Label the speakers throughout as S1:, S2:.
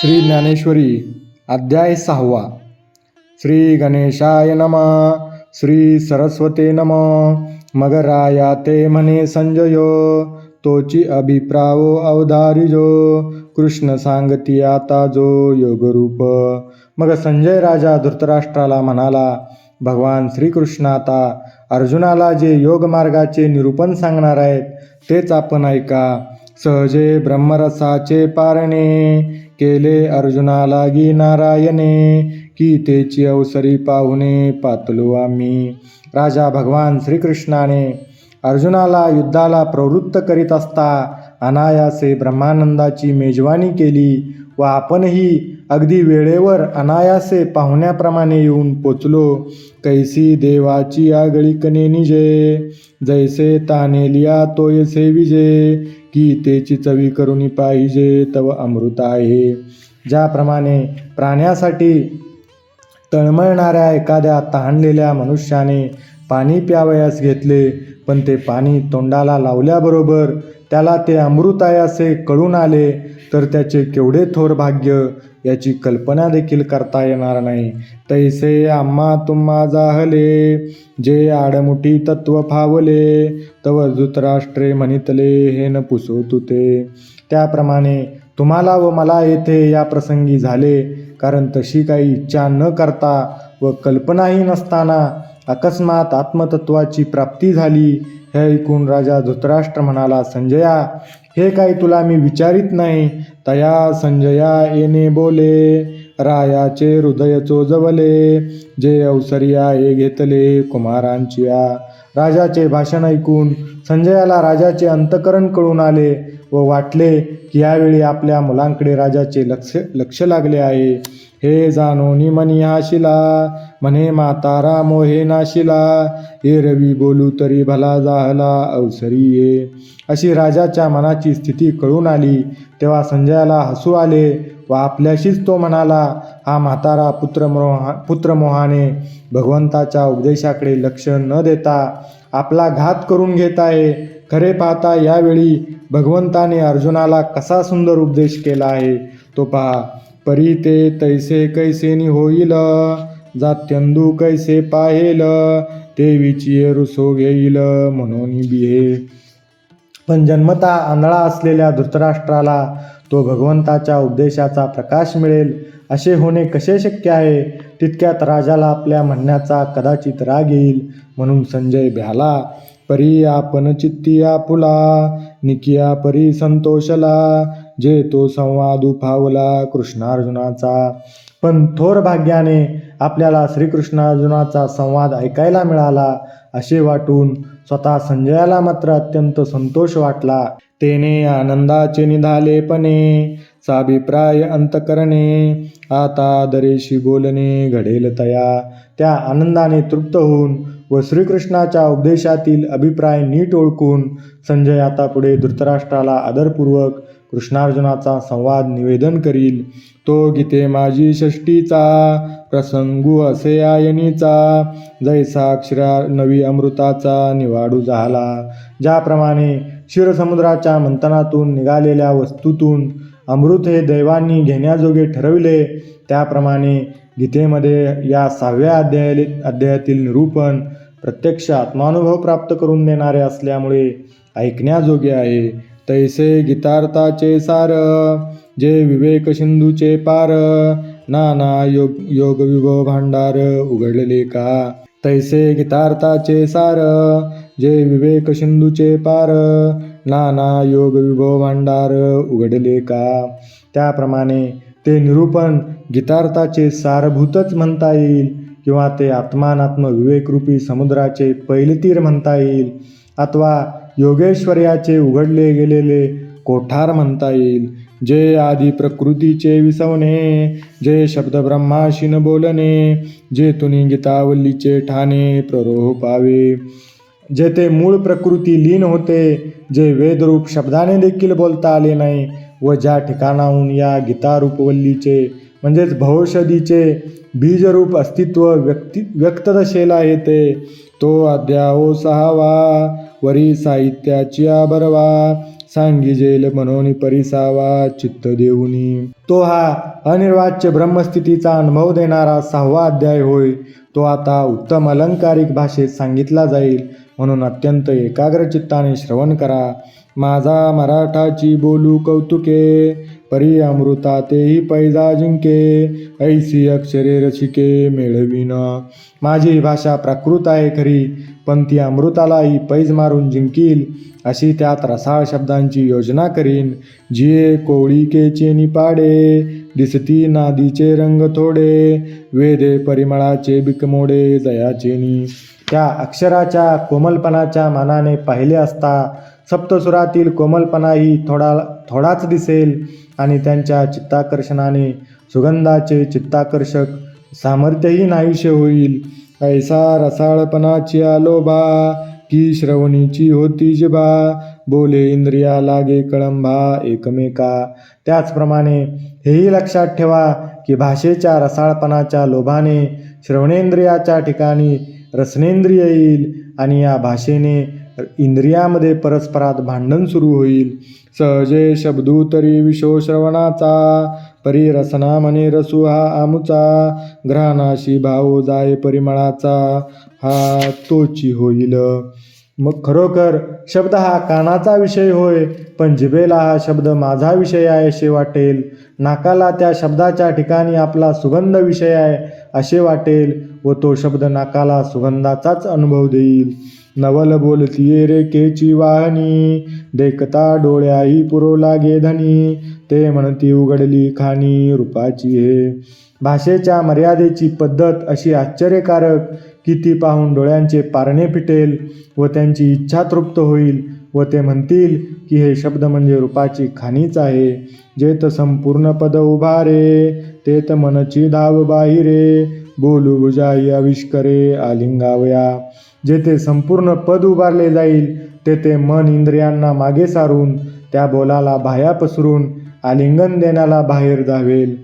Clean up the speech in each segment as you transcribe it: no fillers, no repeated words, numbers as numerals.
S1: श्री ज्ञानेश्वरी अध्याय 6. श्री गणेशाय नमः. श्री सरस्वते नमः. मगराया ते म्हणे संजयो, तोची अभिप्रावो अवधारिजो. कृष्ण सांगती आता जो योगरूप. मग संजय राजा धृतराष्ट्राला म्हणाला, भगवान श्रीकृष्ण आता अर्जुनाला जे योगमार्गाचे निरूपण सांगणार आहेत तेच आपण ऐका. सहजे ब्रह्मरसाचे पारणे, केले अर्जुना लागी नारायणे. की तेची अवसरी पाहुणे, पातलो आम्ही. राजा भगवान श्रीकृष्णाने अर्जुनाला युद्धाला प्रवृत्त करीत असता अनायासे ब्रह्मानंदाची मेजवानी केली व आपणही अगदी वेळेवर अनायासे पाहुण्याप्रमाणे येऊन पोचलो. कैसी देवाची आगळी कने निजे, जैसे तानेलिया तोयसे विजे. की तेची चवी करुणी पाहिजे, तव अमृत आहे. ज्याप्रमाणे प्राण्यासाठी तळमळणाऱ्या एखाद्या तहानलेल्या मनुष्याने पाणी प्यावयास घेतले, पण ते पाणी तोंडाला लावल्याबरोबर त्याला ते अमृत आहे असे कळून आले, तर त्याचे केवढे थोर भाग्य याची कल्पना देखील करता येणार नाही. तैसे आम्हा तुम्हा जाहले, जे आडमुठी तत्व फावले. तव धृतराष्ट्रे म्हणितले, हे न पुसो तुते. त्याप्रमाणे तुम्हाला व मला येथे या प्रसंगी झाले, कारण तशी काही इच्छा न करता व कल्पनाही नसताना अकस्मात आत्मतत्वाची प्राप्ती झाली. हे ऐकून राजा धृतराष्ट्र म्हणाला, संजया, हे काही तुला मी विचारित नाही. तया संजया येणे बोले, रायाचे हृदय चोजवले. जे अवसरिया हे घेतले कुमारांचिया. राजाचे भाषण ऐकून संजयाला राजाचे अंतकरण कळून आले व वाटले की यावेळी आपल्या मुलांकडे राजाचे लक्ष लागले आहे. हे जाणोनी मनी हाशिला, म्हणे मातारा मोहे नाशिला. हे रवी बोलू तरी भला जाहला अवसरी ये. अशी राजाच्या मनाची स्थिती कळून आली तेव्हा संजयाला हसू आले व आपल्याशीच तो म्हणाला, हा म्हातारा पुत्रमोहाने भगवंताच्या उपदेशाकडे लक्ष न देता आपला घात करून घेत आहे. खरे पाहता यावेळी भगवंताने अर्जुनाला कसा सुंदर उपदेश केला आहे तो पहा. परी ते तैसे कैसेनी होईल, जात्यंदू कैसे पाहेल. ते विचिये रुसो घेईल, म्हणून बिहे. पण जन्मता आंधळा असलेल्या धृतराष्ट्राला तो भगवंताच्या उपदेशाचा प्रकाश मिळेल असे होणे कसे शक्य आहे. तितक्यात राजाला आपल्या म्हणण्याचा कदाचित राग येईल, म्हणून संजय भ्याला. परी आपण चित्ती आपुला, निकिया परी संतोषला. जे तो संवादू फावला कृष्णार्जुनाचा. पण थोर भाग्याने आपल्याला श्रीकृष्णार्जुनाचा संवाद ऐकायला मिळाला असे वाटून स्वतः संजयाला मात्र अत्यंत संतोष वाटला. तेने आनंदाचे निधालेपणे, साभिप्राय अंतकरणे. आता दरेशी बोलणे घडेल तया. त्या आनंदाने तृप्त होऊन व श्रीकृष्णाच्या उपदेशातील अभिप्राय नीट ओळखून संजय आता पुढे धृतराष्ट्राला आदरपूर्वक कृष्णार्जुनाचा संवाद निवेदन करील. तो गीते माझी षष्टीचा, प्रसंगू असे आयनीचा. जैसा अक्षरा नवी अमृताचा निवाडू झाला. ज्याप्रमाणे क्षीरसमुद्राच्या मंथनातून निघालेल्या वस्तूतून अमृत हे दैवांनी घेण्याजोगे ठरविले, त्याप्रमाणे गीतेमध्ये या 6व्या अध्यायातील निरूपण प्रत्यक्ष आत्मानुभव प्राप्त करून देणारे असल्यामुळे ऐकण्याजोगे आहे. तैसे गीतार्थाचे सार, जे विवेक सिंधूचे पार. नाना योग विभव भांडार उघडले का. तैसे गीतार्थाचे सार, जे विवेक सिंधूचे पार. नाना योग विभव भांडार उघडले का. त्याप्रमाणे ते निरूपण गीतार्थाचे सारभूतच म्हणता येईल, किंवा ते आत्मानात्म विवेकरूपी समुद्राचे पैलतीर म्हणता येईल, अथवा योगेश्वर्याचे उघडले गेलेले कोठार म्हणता येईल. जे आदी प्रकृतीचे विसवणे, जे शब्द ब्रह्माशीन बोलणे. जे तुनी गीतावल्लीचे ठाणे प्ररोह पावे. जेथे मूळ प्रकृती लीन होते, जे वेदरूप शब्दाने देखील बोलता आले नाही, व ज्या ठिकाणाहून या गीतारूपवल्लीचे म्हणजेच भवौषधीचे बीजरूप अस्तित्व व्यक्तदशेला येते, तो अध्यायो 6वा. वरी साहित्याची बरवा. सांगिजेल म्हणून परिसावा चित्त देऊनी. तो हा अनिर्वाच्य ब्रह्मस्थितीचा अनुभव देणारा 6वा अध्याय होय. तो आता उत्तम अलंकारिक भाषेत सांगितला जाईल, म्हणून अत्यंत एकाग्र चित्ताने श्रवण करा. माझा मराठाची बोलू कौतुके, परी अमृता तेही पैजा जिंके, ऐसी अक्षरे रसिके मिळविन. माझी ही भाषा प्राकृत आहे खरी, पण ती अमृतालाही पैज मारून जिंकील अशी त्यात रसाळ शब्दांची योजना करीन. जिये कोळीकेचे निपाडे, दिसती नादीचे रंग थोडे, वेदे परिमळाचे बिकमोडे जयाचेनी. त्या अक्षराच्या कोमलपणाच्या मानाने पाहिले असता सप्तसुरातील कोमलपणाही थोडाच दिसेल आणि त्यांच्या चित्ताकर्षणाने सुगंधाचे चित्ताकर्षक सामर्थ्यही नाहीसे होईल. ऐसा रसाळपणाची आलोभा, की श्रवणीची होती जिभा, बोले इंद्रिया लागे कळंबा एकमेका. त्याचप्रमाणे हेही लक्षात ठेवा की भाषेच्या रसाळपणाच्या लोभाने श्रवणेंद्रियाच्या ठिकाणी रसनेंद्रिय येईल आणि या भाषेने इंद्रियामध्ये परस्परात भांडण सुरू होईल. सहजे शब्दू तरी विशो श्रवणाचा, परी रसना मने रसू हा आमुचा, ग्रहणाशी भाव जाय परिमळाचा, हा तोची होईल. मग खरोखर शब्द हा कानाचा विषय होय, पण जिभेला हा शब्द माझा विषय आहे असे वाटेल. नाकाला त्या शब्दाच्या ठिकाणी आपला सुगंध विषय आहे असे वाटेल व तो शब्द नाकाला सुगंधाचाच अनुभव देईल. नवल बोलतीये रेखेची वाहनी, देखता डोळ्याही पुरो लागे धनी, ते म्हणती उघडली खाणी रूपाची हे. भाषेच्या मर्यादेची पद्धत अशी आश्चर्यकारक की ती पाहून डोळ्यांचे पारणे फिटेल व त्यांची इच्छा तृप्त होईल व ते म्हणतील की हे शब्द म्हणजे रूपाची खाणीच आहे. जेत संपूर्ण पद उभारे, तेत मनची धाव बाहिरे, बोलू बुजाई आविष्करे आलिंगावया. जेथे संपूर्ण पद उभारले जाईल तेथे मन इंद्रियांना मागे सारून त्या बोलाला बाह्या पसरून आलिंगन देण्याला बाहेर धावेल.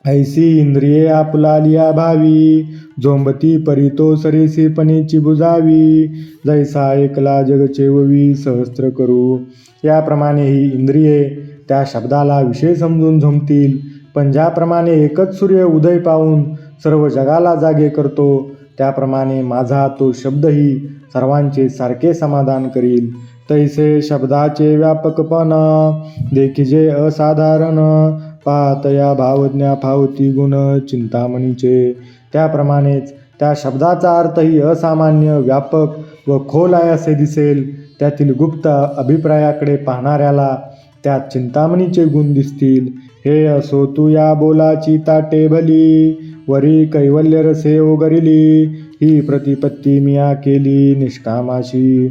S1: ऐसी इंद्रिये आपुलालिया भावी, झोंबती परितो सरीसीपणीची बुजावी, जैसा एकला जग चेववी सहस्त्र करू. याप्रमाणे ही इंद्रिये त्या शब्दाला विषय समजून झोंबतील. पण ज्याप्रमाणे एकच सूर्य उदय पाहून सर्व जगाला जागे करतो, त्याप्रमाणे माझा तो शब्दही सर्वांचे सारखे समाधान करील. तैसे शब्दाचे व्यापकपण, देखिजे असाधारण, पाहतया भावज्ञा फावती गुण चिंतामणीचे. त्याप्रमाणेच त्या शब्दाचा अर्थही असामान्य व्यापक व खोल आहे असे दिसेल. त्यातील गुप्त अभिप्रायाकडे पाहणाऱ्याला त्यात चिंतामणीचे गुण दिसतील. हे असो तू या बोलाची ताटे भली, वरी कैवल्य रसे ओगरिली, ही प्रतिपत्ती मिया केली निष्कामाशी.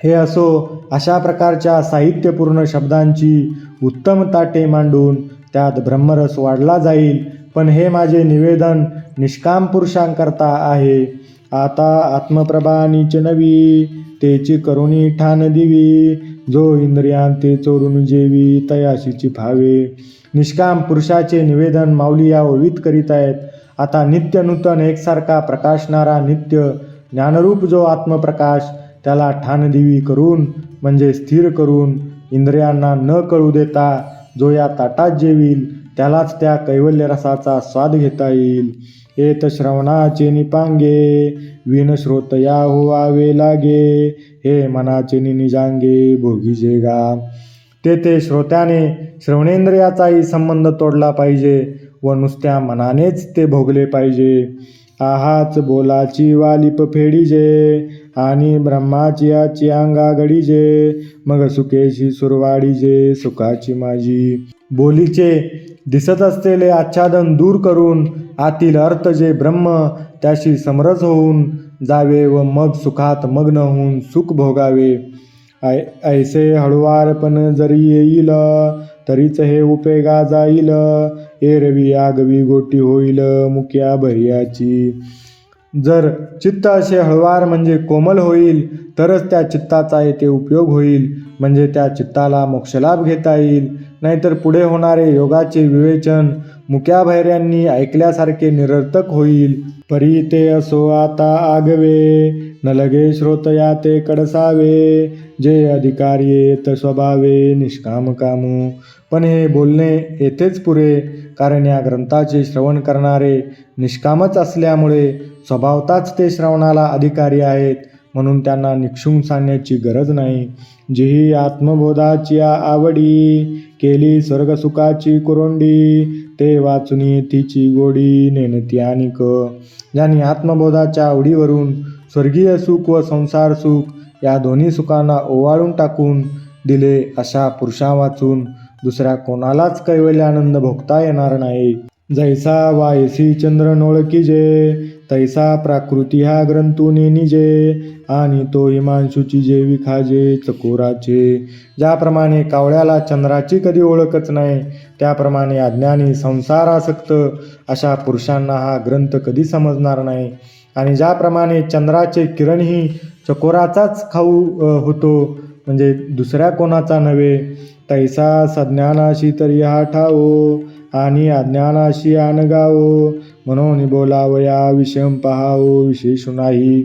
S1: हे असो अशा प्रकारच्या साहित्यपूर्ण शब्दांची उत्तम ताटे मांडून त्यात ब्रह्मरस वाढला जाईल. पण हे माझे निवेदन निष्काम पुरुषांकरता आहे. आता आत्मप्रभानीच नवी, तेची करुणी ठाण दिवी, जो इंद्रियांते चोरून जेवी तयाशीची भावे. निष्काम पुरुषाचे निवेदन माऊली या ओवीत करीत आहेत. आता नित्य नूतन एकसारखा प्रकाशणारा नित्य ज्ञानरूप जो आत्मप्रकाश, त्याला ठाणदिवी करून म्हणजे स्थिर करून इंद्रियांना न कळू देता जो या ताटात जेवील त्यालाच त्या कैवल्य रसाचा स्वाद घेता येईल. एत श्रवणाचे निपांगे, विन श्रोतया होवावे लागे, हे मनाचे निजांगे भोगीजे गा. तेथे श्रोत्याने श्रवणेंद्रियाचाही संबंध तोडला पाहिजे व नुसत्या मनानेच ते भोगले पाहिजे. आहाच बोलाची वालिप फेडीजे, आणि ब्रह्माची याची अंगा गडीजे, मग सुखेशी सुरवाडीजे सुखाची माझी. बोलीचे दिसत असलेले आच्छादन दूर करून आतील अर्थ जे ब्रह्म त्याशी समरस होऊन जावे व मग सुखात मग्न होऊन सुख भोगावे. ऐसे हळुवारपण जरी येईल, तरीच हे उपेगा जाईल, एरवी आगवी गोटी होईल मुक्या भर्याची. जर चित्त असे हळुवार म्हणजे कोमल होईल तरच त्या चित्ताचा येथे उपयोग होईल, म्हणजे त्या चित्ताला मोक्षलाभ घेता येईल. नाहीतर पुढे होणारे योगाचे विवेचन मुक्या भैऱ्यांनी ऐकल्यासारखे निरर्थक होईल. परी ते असो आता आगवे, न लगे श्रोतया ते कडसावे, जे अधिकारी येत स्वभावे निष्काम कामू. पण हे बोलणे येथेच पुरे, कारण या ग्रंथाचे श्रवण करणारे निष्कामच असल्यामुळे स्वभावताच ते श्रवणाला अधिकारी आहेत, म्हणून त्यांना निक्षूम सांगण्याची गरज नाही. जीही आत्मबोधाची आवडी, केली स्वर्गसुखाची कुरोंडी, ते वाचुनी तिची गोडी नेनती अनिक. ज्यांनी आत्मबोधाच्या आवडीवरून स्वर्गीय सुख व संसार सुख या दोन्ही सुखांना ओवाळून टाकून दिले, अशा पुरुषा वाचून दुसऱ्या कोणालाच कैवल्यानंद भोगता येणार नाही. जैसा वायसी चंद्र नोळखीजे, तैसा प्राकृती हा ग्रंथुनी निजे, आणि तो हिमांशूची जे विखाजे चकोराचे. ज्याप्रमाणे कावळ्याला चंद्राची कधी ओळखच नाही, त्याप्रमाणे अज्ञानी संसारासक्त अशा पुरुषांना हा ग्रंथ कधी समजणार नाही. आणि ज्याप्रमाणे चंद्राचे किरणही चकोराचाच खाऊ होतो, म्हणजे दुसऱ्या कोणाचा नव्हे, तैसा सज्ञानाशी तरी हा ठावो, आणि अज्ञानाशी आनगावो, म्हणून बोलावया विषम पहावो विशेषू नाही.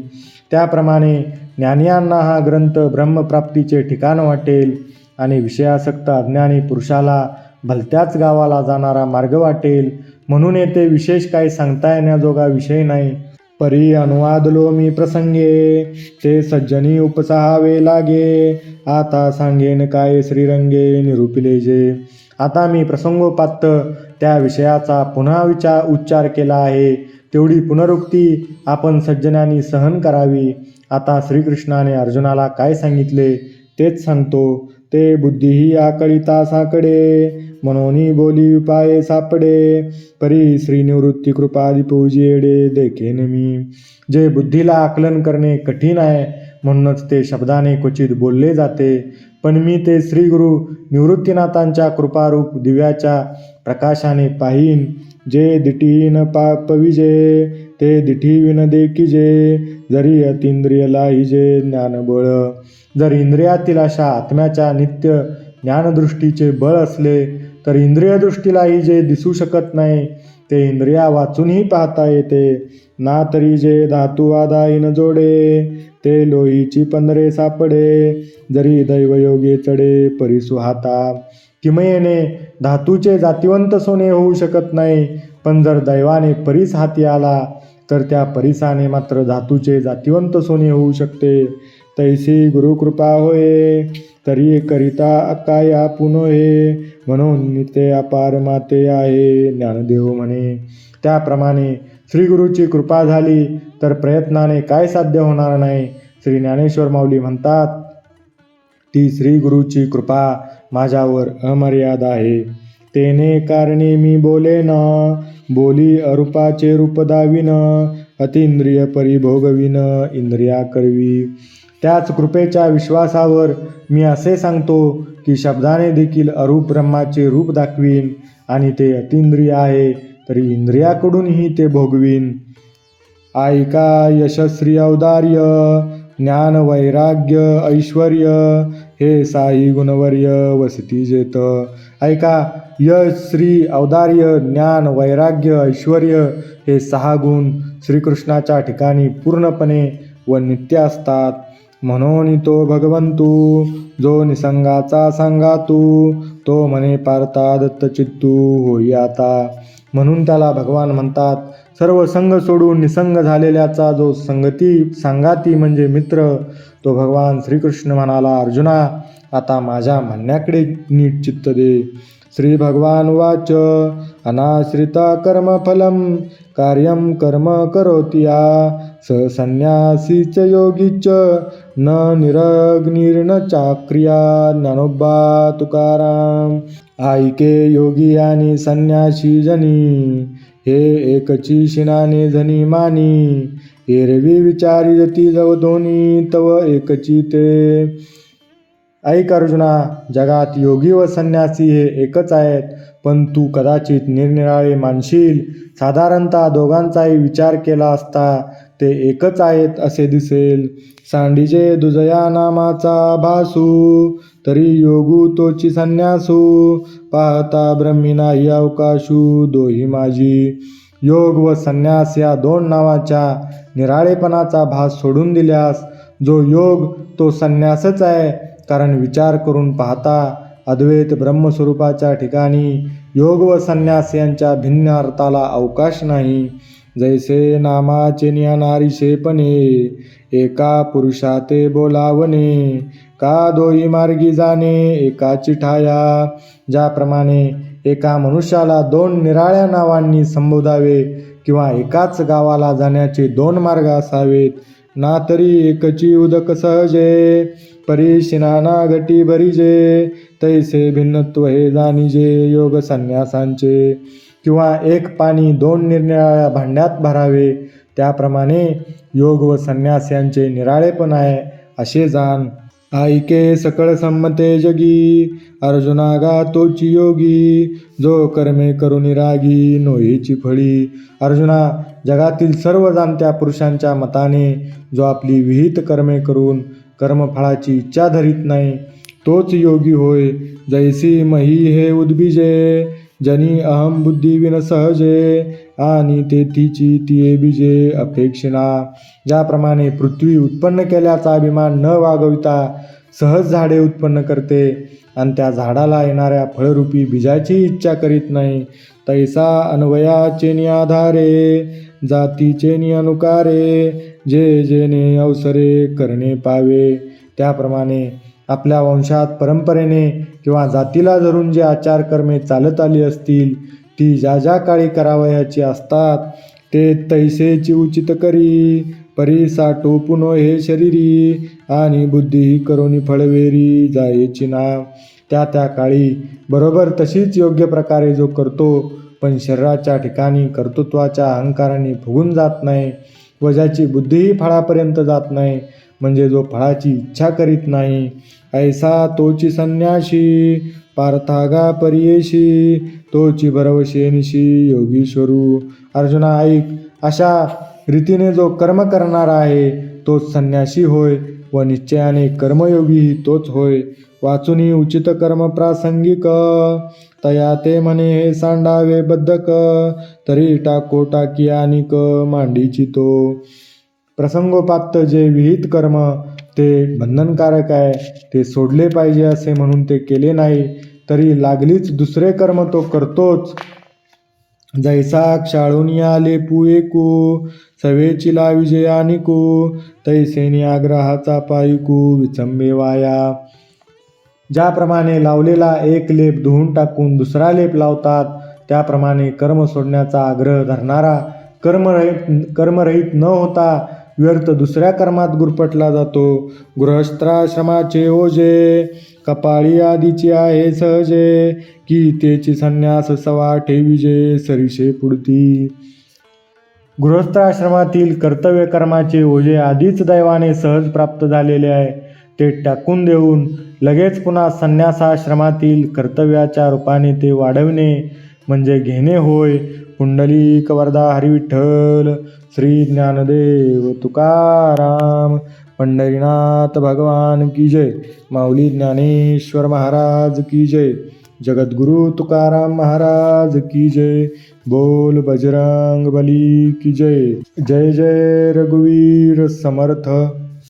S1: त्याप्रमाणे ज्ञानियांना हा ग्रंथ ब्रह्मप्राप्तीचे ठिकाण वाटेल, आणि विषयासक्त अज्ञानी पुरुषाला भलत्याच गावाला जाणारा मार्ग वाटेल. म्हणून येथे विशेष काही सांगता येण्याजोगा विषय नाही. परी अनुवादलो मी प्रसंगे, ते सज्जनी उपसाहावे लागे, आता सांगेन काय श्रीरंगे निरूपिले जे. आता मी प्रसंगोपात्त त्या विषयाचा पुन्हा उच्चार केला आहे, तेवढी पुनरुक्ती आपण सज्जनांनी सहन करावी. आता श्रीकृष्णाने अर्जुनाला काय सांगितले तेच सांगतो. ते बुद्धीही आकळिता साकडे, मनोनी बोली उपाये सापडे, परी श्रीनिवृत्ती कृपादी पूजियेडे देखेन मी. जे बुद्धीला आकलन करणे कठीण आहे, म्हणूनच ते शब्दाने क्वचित बोलले जाते, पण मी ते श्रीगुरु निवृत्तीनाथांच्या कृपारूप दिव्याच्या प्रकाशाने पाहीन. जे दिठीन पविजे, ते दिठीविन देखिजे, जरी अतिंद्रिय लाहिजे ज्ञानबळ. जर इंद्रियातील अशा आत्म्याच्या नित्य ज्ञानदृष्टीचे बळ असले, तर इंद्रियदृष्टीलाही जे दिसू शकत नाही, ते इंद्रिया वाचूनही पाहता येते. ना तरी जे धातुवादाई न जोडे, ते लोहीची पंधरे सापडे, जरी दैवयोगे चढे परिसुहाता. किमयेने धातूचे जातिवंत सोने होऊ शकत नाही, पण जर दैवाने परीस हाती आला, तर त्या परिसाने मात्र धातूचे जातिवंत सोने होऊ शकते. तैसी गुरुकृपा होय, तरी करिता काय आपुन हे, म्हणून निते अपार माते आहे ज्ञानदेव म्हणे. त्याप्रमाणे श्रीगुरूची कृपा झाली तर प्रयत्नाने काय साध्य होणार नाही. श्री ज्ञानेश्वर माऊली म्हणतात, ती श्रीगुरूची कृपा माझ्यावर अमर्याद आहे. तेने कारणे मी बोलेन, बोली अरूपाचे रूप दाविन, अतिंद्रिय परिभोगविन इंद्रिया करवी. त्याच कृपेच्या विश्वासावर मी असे सांगतो की शब्दाने देखील अरूप ब्रह्माचे रूप दाखवीन, आणि ते अतिंद्रिय आहे तरी इंद्रियाकडूनही ते भोगवीन. ऐका यशस्वी औदार्य, ज्ञान वैराग्य ऐश्वर्य, हे साई गुणवर्य वसती जेत. ऐका, यश श्री औदार्य ज्ञान वैराग्य ऐश्वर्य हे 6 गुण श्रीकृष्णाच्या ठिकाणी पूर्णपणे व नित्य असतात. म्हणून तो भगवंतू जो निसंगाचा सांगातू, तो म्हणे पार्था दत्तचित्तू होई आता. म्हणून त्याला भगवान म्हणतात. सर्व संग सोडून निसंग झालेल्याचा जो सांगाती म्हणजे मित्र, तो भगवान श्रीकृष्ण म्हणाला, अर्जुना आता माझ्या म्हणण्याकडे नीट चित्त दे. श्री भगवान वाच, अनाश्रिता कर्मफलम कार्यम कर्म करोति या, स संन्यासीच योगीच न निरग्निर्न चाक्रिया. ज्ञानोबा तुकाराम. ऐके योगी आणि संन्यासी जनी, हे एकची शिनाने जनी मानी. एरवी विचारी जती जव दोन्ही, तव एकची ते. ऐक अर्जुना, जगात योगी व संन्यासी हे एकच आहेत, पण तू कदाचित निरनिराळे मानशील. साधारणतः दोघांचाही विचार केला असता ते एकच आहेत असे दिसेल. सांडिजे दुजया नामाचा भासू, तरी योगू तोची संन्यासू. पाहता ब्रह्मी नाही अवकाशू दोही माझी. योग व संन्यास या दोन नावाच्या निराळेपणाचा भास सोडून दिल्यास जो योग तो संन्यासच आहे. कारण विचार करून पाहता अद्वैत ब्रह्मस्वरूपाच्या ठिकाणी योग व संन्यास यांच्या भिन्न अर्थाला अवकाश नाही. जैसे नामाचे नियनारिषेपणे एका पुरुषाते बोलावणे, का दोई मार्गी जाणे एकाची ठाया. ज्याप्रमाणे एका मनुष्याला दोन निराळ्या नावांनी संबोधावे किंवा एकाच गावाला जाण्याचे दोन मार्ग असावेत, ना तरी एकची उदक सहजे परीशिनाना गटी भरिजे. तैसे भिन्नत्व हे जाणीजे योग संन्यासांचे. किंवा एक पाणी दोन निरनिराळ्या भांड्यात भरावे, त्याप्रमाणे योग व संन्यास यांचे निराळेपण आहे असे जाण. ऐके सकळ संमते जगी अर्जुना गा तोची योगी, जो कर्मे करुनी रागी नोहीची फळी. अर्जुना, जगातील सर्व जाणत्या पुरुषांच्या मताने जो आपली विहित कर्मे करून कर्मफळाची इच्छा धरीत नाही तोच योगी होय. जैसी मही हे उद्बीजे जनी अहम बुद्धी विन सहजे, आणि तेथीची तिये बीजे अपेक्षिना. ज्याप्रमाणे पृथ्वी उत्पन्न केल्याचा अभिमान न वागविता सहज झाडे उत्पन्न करते आणि त्या झाडाला येणाऱ्या फळरूपी बीजाची इच्छा करीत नाही, तैसा अन्वयाचे आधारे जातीचे अनुकारे जे जेने अवसरे करणे पावे. त्याप्रमाणे आपल्या वंशात परंपरेने किंवा जातीला धरून जे आचार कर्मे चालत आली असतील ती ज्या ज्या काळी करावयाची असतात ते तैसेची उचित करी. परी साठो पुनो हे शरीरी आणि बुद्धी करोनी फळवेरी जायची ना. त्या त्या काळी बरोबर तशीच योग्य प्रकारे जो करतो, पण शरीराच्या ठिकाणी कर्तृत्वाच्या अहंकाराने फुगून जात नाही व ज्याची बुद्धीही फळापर्यंत जात नाही, म्हणजे जो फळाची इच्छा करीत नाही, ऐसा तोची संन्याशी पार्थागा परियेशी तोची भरवशेनिशी योगीश्वरू. अर्जुना ऐक, अशा रीतीने जो कर्म करणारा आहे तोच संन्यासी होय व निश्चयाने कर्मयोगी तोच होय. वाचुनी उचित कर्म प्रासंगिक तया ते म्हणे हे सांडावे बद्धक, तरी टाको टाकी आणिक मांडीची तो. प्रसंगोपात्त जे विहित कर्म ते बंधनकारक आहे ते सोडले पाहिजे असे म्हणून ते केले नाही तरी लागलीच दुसरे कर्म तो करतोच. जैसा क्षाळून आले पुएकू सवेची लाविजे आणिकू, तैसेनी आग्रहाचा पायकू विचंबे वाया. ज्याप्रमाणे लावलेला एक लेप धुवून टाकून दुसरा लेप लावतात, त्याप्रमाणे कर्म सोडण्याचा आग्रह धरणारा कर्मरहित न होता व्यर्थ दुसऱ्या कर्मात गुरफटला जातो. गृहस्थाश्रमाचे ओझे कपाळी आदीची आहे सहजे, की तेची संन्यास सवा ठेविजे सरीशे पुढती. गृहस्थाश्रमातील कर्तव्य कर्माचे ओझे आधीच दैवाने सहज प्राप्त झालेले आहे, ते टाकून देऊन लगेच पुन्हा संन्यासाश्रमातील कर्तव्याच्या रूपाने ते वाढविणे म्हणजे घेणे होय. पुंडलिक वरदा हरिविठ्ठल. श्री ज्ञानदेव तुकाराम. पंढरीनाथ भगवान की जय. माऊली ज्ञानेश्वर महाराज की जय. जगद्गुरु तुकाराम महाराज की जय. बोल बजरंग बली की जय. जय जय रघुवीर समर्थ.